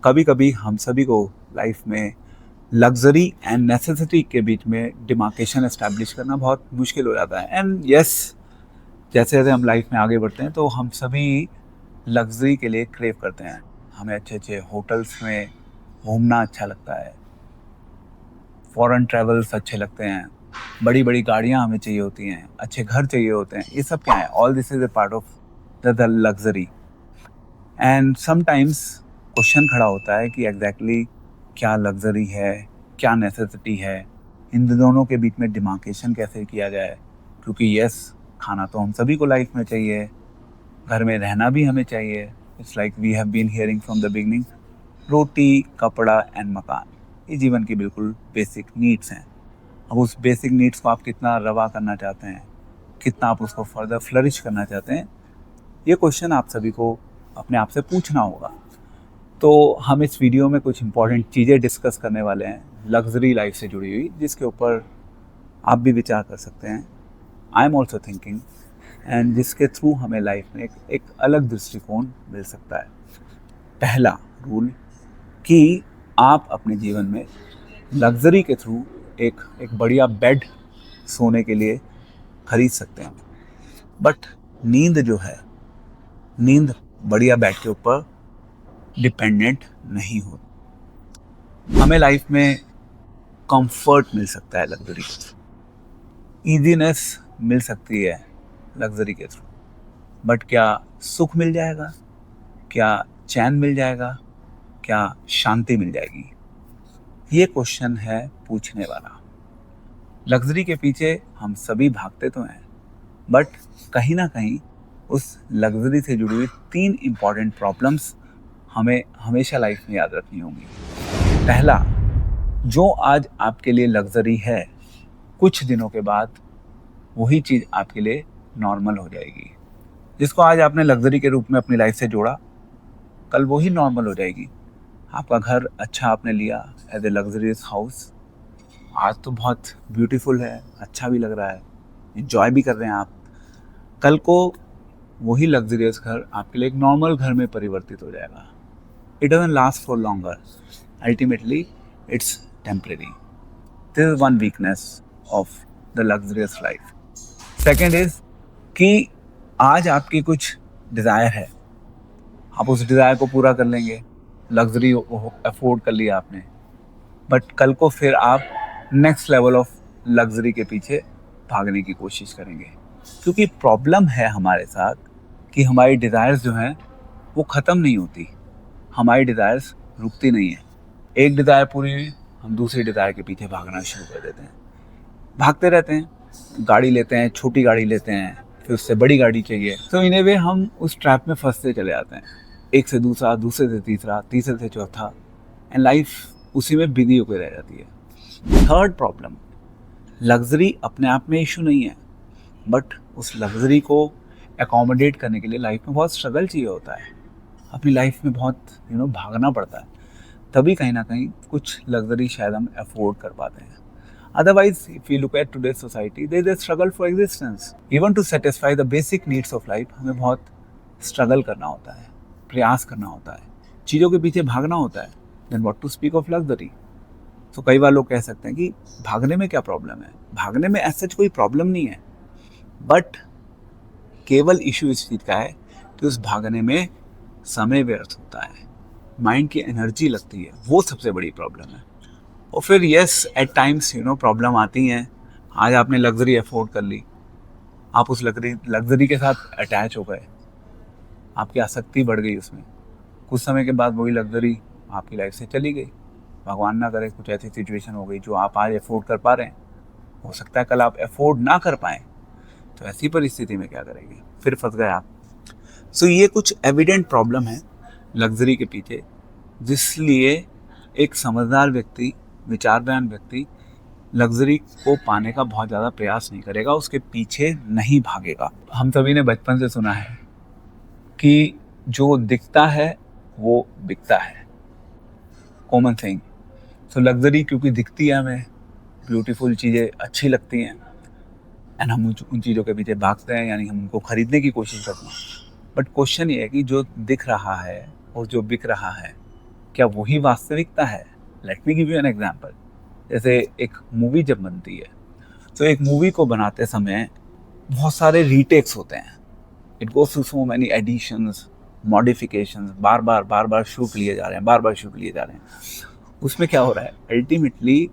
कभी कभी हम सभी को लाइफ में लग्जरी एंड नेसेसिटी के बीच में डिमार्केशन एस्टैब्लिश करना बहुत मुश्किल हो जाता है। एंड यस, जैसे जैसे हम लाइफ में आगे बढ़ते हैं तो हम सभी लग्जरी के लिए क्रेव करते हैं। हमें अच्छे अच्छे होटल्स में घूमना अच्छा लगता है, फॉरेन ट्रेवल्स अच्छे लगते हैं, बड़ी बड़ी गाड़ियाँ हमें चाहिए होती हैं, अच्छे घर चाहिए होते हैं। ये सब क्या है? All this is a part of the luxury. And sometimes question खड़ा होता है कि एग्जैक्टली क्या लग्जरी है, क्या नेसेसिटी है, इन दोनों के बीच में डिमार्केशन कैसे किया जाए। क्योंकि यस, खाना तो हम सभी को लाइफ में चाहिए, घर में रहना भी हमें चाहिए। It's like we have been hearing from the beginning, roti, kapda and मकान, ये जीवन की बिल्कुल बेसिक नीड्स हैं। अब उस बेसिक नीड्स को आप कितना रवा करना चाहते हैं, कितना आप उसको फर्दर फ्लरिश करना चाहते हैं, ये क्वेश्चन आप सभी को अपने आप से पूछना होगा। तो हम इस वीडियो में कुछ इंपॉर्टेंट चीज़ें डिस्कस करने वाले हैं लग्जरी लाइफ से जुड़ी हुई, जिसके ऊपर आप भी विचार कर सकते हैं। I am also thinking, and जिसके थ्रू हमें लाइफ में एक अलग दृष्टिकोण मिल सकता है। पहला रूल कि आप अपने जीवन में लग्जरी के थ्रू एक बढ़िया बेड सोने के लिए खरीद सकते हैं, बट नींद जो है, नींद बढ़िया बेड के ऊपर डिपेंडेंट नहीं हो। हमें लाइफ में कंफर्ट मिल सकता है लग्जरी के थ्रू, ईजीनेस मिल सकती है लग्जरी के थ्रू, बट क्या सुख मिल जाएगा? क्या चैन मिल जाएगा? क्या शांति मिल जाएगी? ये क्वेश्चन है पूछने वाला। लग्जरी के पीछे हम सभी भागते तो हैं, बट कहीं ना कहीं उस लग्जरी से जुड़ी हुई 3 इम्पॉर्टेंट प्रॉब्लम्स हमें हमेशा लाइफ में याद रखनी होंगी। पहला, जो आज आपके लिए लग्जरी है, कुछ दिनों के बाद वही चीज़ आपके लिए नॉर्मल हो जाएगी। जिसको आज आपने लग्जरी के रूप में अपनी लाइफ से जोड़ा, कल वही नॉर्मल हो जाएगी। आपका घर अच्छा आपने लिया एज ए लग्जरियस हाउस, आज तो बहुत ब्यूटीफुल है, अच्छा भी लग रहा है, एंजॉय भी कर रहे हैं आप। कल को वही लग्जरियस घर आपके लिए एक नॉर्मल घर में परिवर्तित हो जाएगा। It doesn't last for longer, ultimately it's temporary. This is one weakness of the luxurious life. Second is कि आज आपकी कुछ डिज़ायर है, आप उस डिज़ायर को पूरा कर लेंगे, लग्जरी अफोर्ड कर लिया आपने, बट कल को फिर आप नेक्स्ट लेवल ऑफ लग्जरी के पीछे भागने की कोशिश करेंगे। क्योंकि प्रॉब्लम है हमारे साथ कि हमारी डिज़ायर्स जो हैं वो ख़त्म नहीं होती, हमारी डिज़ायर्स रुकती नहीं है। एक डिज़ायर पूरी हुई, हम दूसरी डिज़ायर के पीछे भागना शुरू कर देते हैं, भागते रहते हैं। गाड़ी लेते हैं, छोटी गाड़ी लेते हैं, फिर उससे बड़ी गाड़ी चाहिए। तो इन ए वे हम उस ट्रैप में फंसते चले जाते हैं, एक से दूसरा, दूसरे से तीसरा, तीसरे से चौथा, एंड लाइफ उसी में बिजी होकर रह जाती है। थर्ड प्रॉब्लम, लग्जरी अपने आप में इशू नहीं है, बट उस लग्जरी को एकोमोडेट करने के लिए लाइफ में बहुत स्ट्रगल चाहिए होता है। अपनी लाइफ में बहुत भागना पड़ता है, तभी कहीं ना कहीं कुछ लग्जरी शायद हम अफोर्ड कर पाते हैं। Otherwise, if we look at today's society, there is a struggle for existence. Even to satisfy the basic needs of life, हमें बहुत स्ट्रगल करना होता है, प्रयास करना होता है, चीज़ों के पीछे भागना होता है। Then what to speak of luxury? तो कई बार लोग कह सकते हैं कि भागने में क्या प्रॉब्लम है? भागने में ऐसा कोई प्रॉब्लम नहीं है, बट केवल इशू इस चीज़ का है कि उस भागने में समय व्यर्थ होता है, माइंड की एनर्जी लगती है, वो सबसे बड़ी प्रॉब्लम है। और फिर यस, एट टाइम्स प्रॉब्लम आती हैं। आज आपने लग्जरी अफोर्ड कर ली, आप उस लग्जरी के साथ अटैच हो गए, आपकी आसक्ति बढ़ गई उसमें। कुछ समय के बाद वही लग्जरी आपकी लाइफ से चली गई। भगवान ना करे कुछ ऐसी सिचुएशन हो गई जो आप आज अफोर्ड कर पा रहे हैं, हो सकता है कल आप अफोर्ड ना कर पाएँ। तो ऐसी परिस्थिति में क्या करेंगे? फिर फंस गए आप। सो ये कुछ एविडेंट प्रॉब्लम है लग्जरी के पीछे, जिसलिए एक समझदार व्यक्ति, विचारवान व्यक्ति लग्जरी को पाने का बहुत ज़्यादा प्रयास नहीं करेगा, उसके पीछे नहीं भागेगा। हम सभी ने बचपन से सुना है कि जो दिखता है वो बिकता है, कॉमन थिंग। सो लग्जरी क्योंकि दिखती है, हमें ब्यूटीफुल चीज़ें अच्छी लगती हैं, एंड हम उन चीज़ों के पीछे भागते हैं, यानी हम उनको खरीदने की कोशिश करते हैं। बट क्वेश्चन ये है कि जो दिख रहा है और जो बिक रहा है, क्या वही वास्तविकता है? Let me give you an example. जैसे एक मूवी जब बनती है, तो एक मूवी को बनाते समय बहुत सारे रीटेक्स होते हैं। It goes through so many editions, modifications, बार बार शूट लिए जा रहे हैं, बार बार शूट लिए जा रहे हैं। उसमें क्या हो रहा है, अल्टीमेटली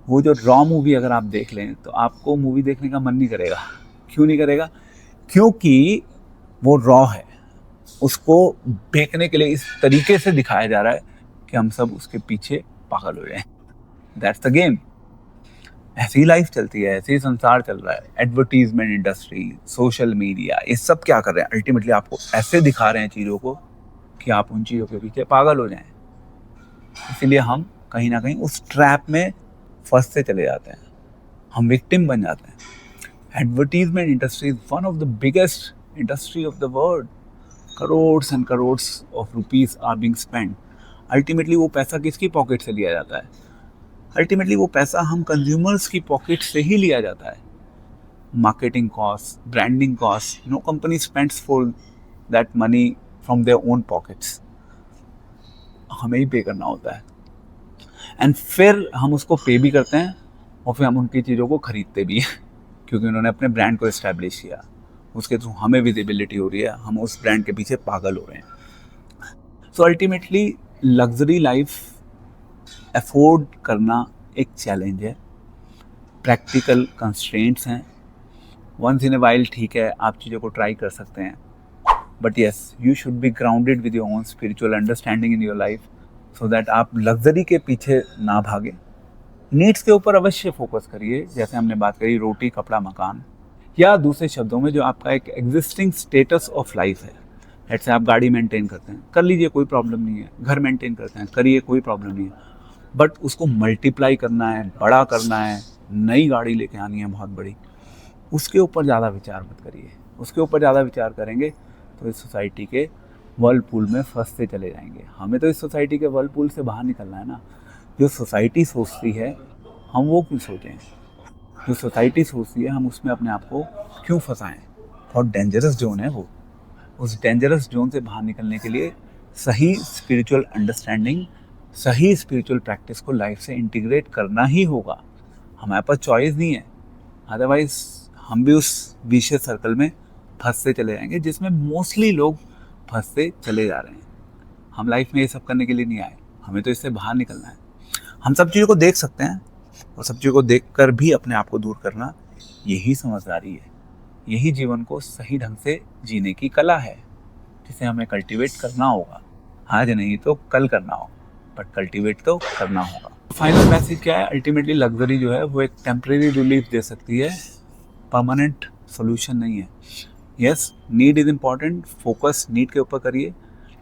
वो जो रॉ मूवी अगर आप देख लें तो आपको मूवी देखने का मन नहीं करेगा। क्यों नहीं करेगा? क्योंकि वो रॉ है, उसको बेचने के लिए इस तरीके से दिखाया जा रहा है कि हम सब उसके पीछे पागल हो जाएं। That's the game. ऐसी ही लाइफ चलती है, ऐसे ही संसार चल रहा है। एडवर्टीजमेंट इंडस्ट्री, सोशल मीडिया, ये सब क्या कर रहे हैं, अल्टीमेटली आपको ऐसे दिखा रहे हैं चीज़ों को कि आप उन चीज़ों के पीछे पागल हो जाएं। इसीलिए हम कहीं ना कहीं उस ट्रैप में फंसते चले जाते हैं, हम विक्टिम बन जाते हैं। Advertisement industry is one of the biggest industry of the world. Crores and crores of rupees are being spend. Ultimately वो पैसा किसकी पॉकेट से लिया जाता है? अल्टीमेटली वो पैसा हम कंज्यूमर्स की पॉकेट से ही लिया जाता है। Marketing cost, branding cost, no company spends for that money from their own pockets. हमें ही पे करना होता है, एंड फिर हम उसको पे भी करते हैं और फिर हम उनकी चीज़ों को खरीदते भी हैं क्योंकि उन्होंने अपने ब्रांड को इस्टेब्लिश किया। उसके थ्रू हमें विजिबिलिटी हो रही है, हम उस ब्रांड के पीछे पागल हो रहे हैं। So ultimately luxury life afford करना एक चैलेंज है। प्रैक्टिकल कंस्ट्रेंट्स हैं। वंस इन ए वाइल ठीक है, आप चीज़ों को ट्राई कर सकते हैं, but yes you should be grounded with your own spiritual understanding in your life, so that आप लग्जरी के पीछे ना भागे। नीड्स के ऊपर अवश्य फोकस करिए, जैसे हमने बात करी रोटी, कपड़ा, मकान, या दूसरे शब्दों में जो आपका एक एग्जिस्टिंग स्टेटस ऑफ लाइफ है। जैसे आप गाड़ी मेंटेन करते हैं, कर लीजिए, कोई प्रॉब्लम नहीं है। घर मेंटेन करते हैं, करिए, कोई प्रॉब्लम नहीं है। बट उसको मल्टीप्लाई करना है, बड़ा करना है, नई गाड़ी लेके आनी है बहुत बड़ी, उसके ऊपर ज़्यादा विचार मत करिए। उसके ऊपर ज़्यादा विचार करेंगे तो इस सोसाइटी के वर्लपूल में फंसते चले जाएंगे। हमें तो इस सोसाइटी के वर्लपूल से बाहर निकलना है ना। जो सोसाइटी सोचती है हम वो क्यों सोचें? जो सोसाइटी सोचती है हम उसमें अपने आप को क्यों फंसाएं? बहुत डेंजरस जोन है वो। उस डेंजरस जोन से बाहर निकलने के लिए सही स्पिरिचुअल अंडरस्टैंडिंग, सही स्पिरिचुअल प्रैक्टिस को लाइफ से इंटीग्रेट करना ही होगा। हमारे पास चॉइस नहीं है, अदरवाइज हम भी उस विशेष सर्कल में फंसते चले जाएंगे जिसमें मोस्टली लोग फंसते चले जा रहे हैं। हम लाइफ में ये सब करने के लिए नहीं आए, हमें तो इससे बाहर निकलना है। हम सब चीज़ों को देख सकते हैं और सब चीज़ों को देखकर भी अपने आप को दूर करना, यही समझदारी है। यही जीवन को सही ढंग से जीने की कला है, जिसे हमें कल्टीवेट करना होगा। आज नहीं तो कल करना होगा, बट कल्टीवेट तो करना होगा। फाइनल मैसेज क्या है? अल्टीमेटली लग्जरी जो है वो एक टेम्परेरी रिलीफ दे सकती है, परमानेंट सोल्यूशन नहीं है। Yes, need is important, focus need के ऊपर करिए,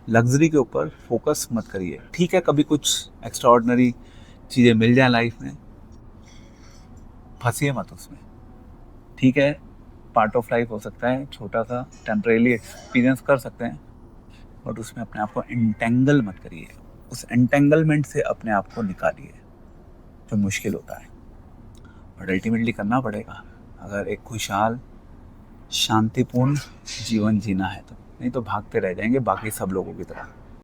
लग्जरी के ऊपर फोकस मत करिए। ठीक है, कभी कुछ एक्स्ट्राऑर्डिनरी चीज़ें मिल जाए लाइफ में, फंसिए मत उसमें। ठीक है, पार्ट ऑफ लाइफ हो सकता है, छोटा सा टेम्परेरी एक्सपीरियंस कर सकते हैं, बट उसमें अपने आप को एंटेंगल मत करिए। उस एंटेंगलमेंट से अपने आप को निकालिए, जो मुश्किल होता है, बट अल्टीमेटली करना पड़ेगा अगर एक खुशहाल शांतिपूर्ण जीवन जीना है तो। नहीं तो भागते रह जाएंगे बाकी सब लोगों की तरह।